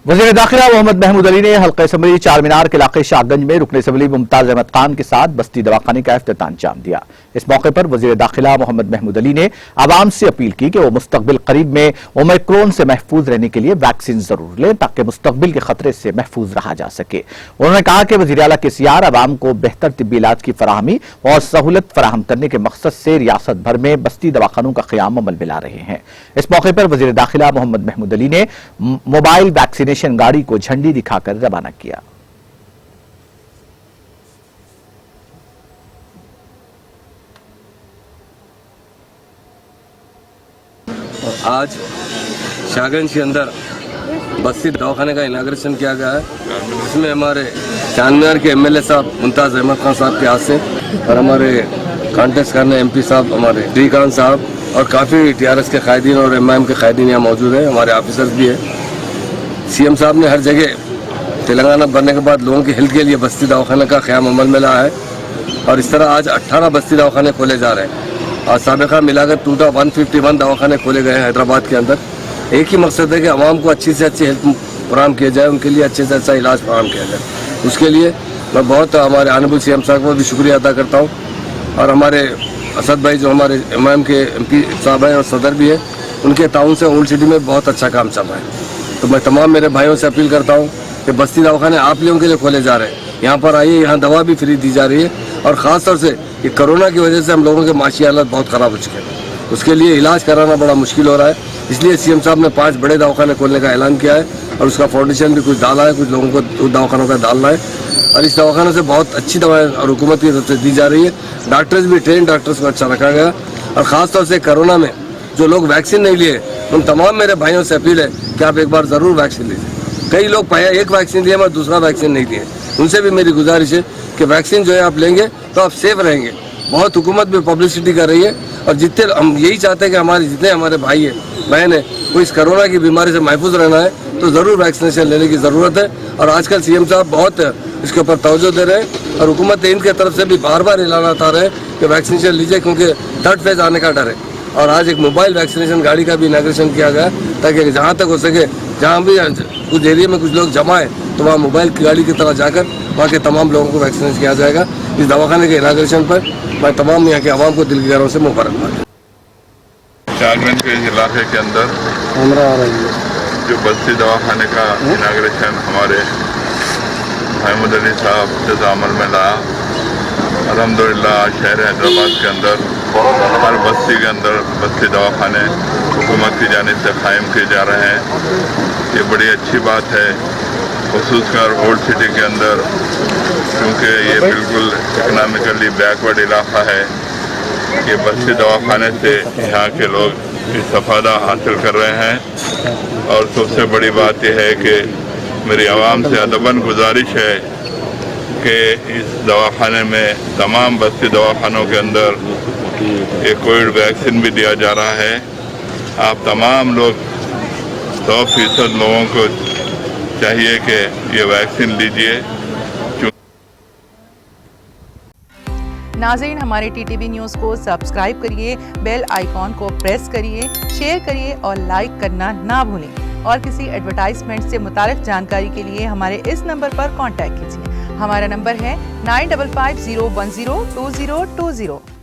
वज़ीर दाखिला मोहम्मद महमूद अली ने हल्का असम्बली चार मीनार के इलाके शाहगंज में रुकन असम्बली मुमताज अहमद खान के साथ बस्ती दवाखाने का इफ्तिताम अंजाम दिया। इस मौके पर वज़ीर दाखिला मोहम्मद महमूद अली ने आवाम से अपील की कि वो मुस्तकबिल करीब में ओमिक्रॉन से महफूज रहने के लिए वैक्सीन जरूर लें ताकि मुस्तकबिल के खतरे से महफूज रहा जा सके। उन्होंने कहा कि वज़ीर आला KCR आवाम को बेहतर तिब्बी इलाज की फराहमी और सहूलत फराहम करने के मकसद से रियासत भर में बस्ती दवाखानों का क़याम अमल में ला रहे हैं। इस मौके पर वज़ीर दाखिला मोहम्मद महमूद अली ने मोबाइल वैक्सीनेशन गाड़ी को झंडी दिखाकर रवाना किया। आज शाहगंज के अंदर बस्ती दवाखाने का इनाग्रेशन किया गया है, जिसमें हमारे चांदमीनार के MLA साहब मुमताज अहमद खान साहब के हाथ से और हमारे कॉन्टेस्ट करने MP साहब हमारे श्रीकांत साहब और काफ़ी TRS के कायदीन और MIM के कायदीन यहाँ मौजूद हैं। हमारे ऑफिसर्स भी है। CM साहब ने हर जगह तेलंगाना बनने के बाद लोगों की हेल्थ के लिए बस्ती दवाखाने का क़याम अमल में लाया है और इस तरह आज 18 बस्ती दवाखाने खोले जा रहे हैं और साबिक़ा मिलाकर 151 दवाखाने खोले गए हैं हैदराबाद के अंदर। एक ही मकसद है कि आवाम को अच्छी से अच्छी हेल्थ फराहम किया जाए, उनके लिए अच्छे से अच्छा इलाज फराहम किया जाए। उसके लिए मैं बहुत हमारे ऑनरेबल CM साहब को भी शुक्रिया अदा करता हूँ और हमारे असद भाई जो हमारे MIM के MP साहब हैं और सदर भी है, उनके ताउन से ओल्ड सिटी में बहुत अच्छा काम चल रहा है। तो मैं तमाम मेरे भाइयों से अपील करता हूँ कि बस्ती दवाखाने आप लोगों के लिए खोले जा रहे हैं। यहाँ पर आइए, यहाँ दवा भी फ्री दी जा रही है और ख़ास तौर से कि कोरोना की वजह से हम लोगों के माशी हालत बहुत ख़राब हो चुके हैं, उसके लिए इलाज कराना बड़ा मुश्किल हो रहा है। इसलिए CM साहब ने 5 बड़े दवाखाने खोलने का ऐलान किया है और उसका फाउंडेशन भी कुछ डाला है, कुछ लोगों को दवाखानों का डालना है और इस दवाखाने से बहुत अच्छी दवाएँ और हुकूमत की तरफ से दी जा रही है। डॉक्टर्स भी ट्रेन डॉक्टर्स को अच्छा रखा गया और ख़ास तौर से कोरोना में जो लोग वैक्सीन नहीं लिए उन तमाम मेरे भाइयों से अपील है कि आप एक बार ज़रूर वैक्सीन लीजिए। कई लोग एक वैक्सीन लिए मगर दूसरा वैक्सीन नहीं लिए, उनसे भी मेरी गुजारिश है कि वैक्सीन जो है आप लेंगे तो आप सेफ रहेंगे। बहुत हुकूमत भी पब्लिसिटी कर रही है और जितने हम यही चाहते हैं कि जितने हमारे भाई हैं बहन हैं वो इस कोरोना की बीमारी से महफूज रहना है तो ज़रूर वैक्सीनेशन लेने की ज़रूरत है। और आजकल CM साहब बहुत इसके ऊपर तवज्जो दे रहे हैं और हुकूमत इनके तरफ से भी बार बार ऐलानात आ रहे हैं कि वैक्सीनेशन लीजिए क्योंकि थर्ड फेज आने का डर है। और आज एक मोबाइल वैक्सीनेशन गाड़ी का भी इनाग्रेशन किया गया ताकि जहाँ तक हो सके, जहाँ भी कुछ एरिया में कुछ लोग जमा है तो वहाँ मोबाइल की गाड़ी की तरह जाकर वहाँ के तमाम लोगों को वैक्सीनेशन किया जाएगा। इस दवाखाने के इनाग्रेशन पर मैं तमाम यहाँ के आवाम को दिल की गहराइयों से मुबारकबाद। शाहगंज के इलाके के अंदर जो बस्ती दवाखाने का इनाग्रेशन हमारे महमूद अली साहब जज़ा अमल में लाया, अल्हम्दुलिल्लाह शहर हैदराबाद के अंदर हर बस्ती के अंदर बस्ती दवाखाने हुकूमत की जानिब से कायम किए जा रहे हैं। ये बड़ी अच्छी बात है, ख़ुसूसकर ओल्ड सिटी के अंदर, क्योंकि ये बिल्कुल इकनॉमिकली बैकवर्ड इलाका है। ये बस्ती दवाखाने से यहाँ के लोग इस्तेफ़ादा हासिल कर रहे हैं और सबसे बड़ी बात यह है कि मेरी आवाम से अदबन गुजारिश है कि इस दवाखाने में तमाम बस्ती दवाखानों के अंदर एक कोविड वैक्सीन भी दिया जा रहा है। आप तमाम लोग 100% लोगों को चाहिए कि ये वैक्सीन लीजिए। नाज़रीन, हमारे TTV न्यूज़ को सब्सक्राइब करिए, बेल आइकॉन को प्रेस करिए, शेयर करिए और लाइक करना ना भूलें। और किसी एडवर्टाइजमेंट से मुताल्लिक़ जानकारी के लिए हमारे इस नंबर पर कॉन्टैक्ट कीजिए। हमारा नंबर है 9550102020।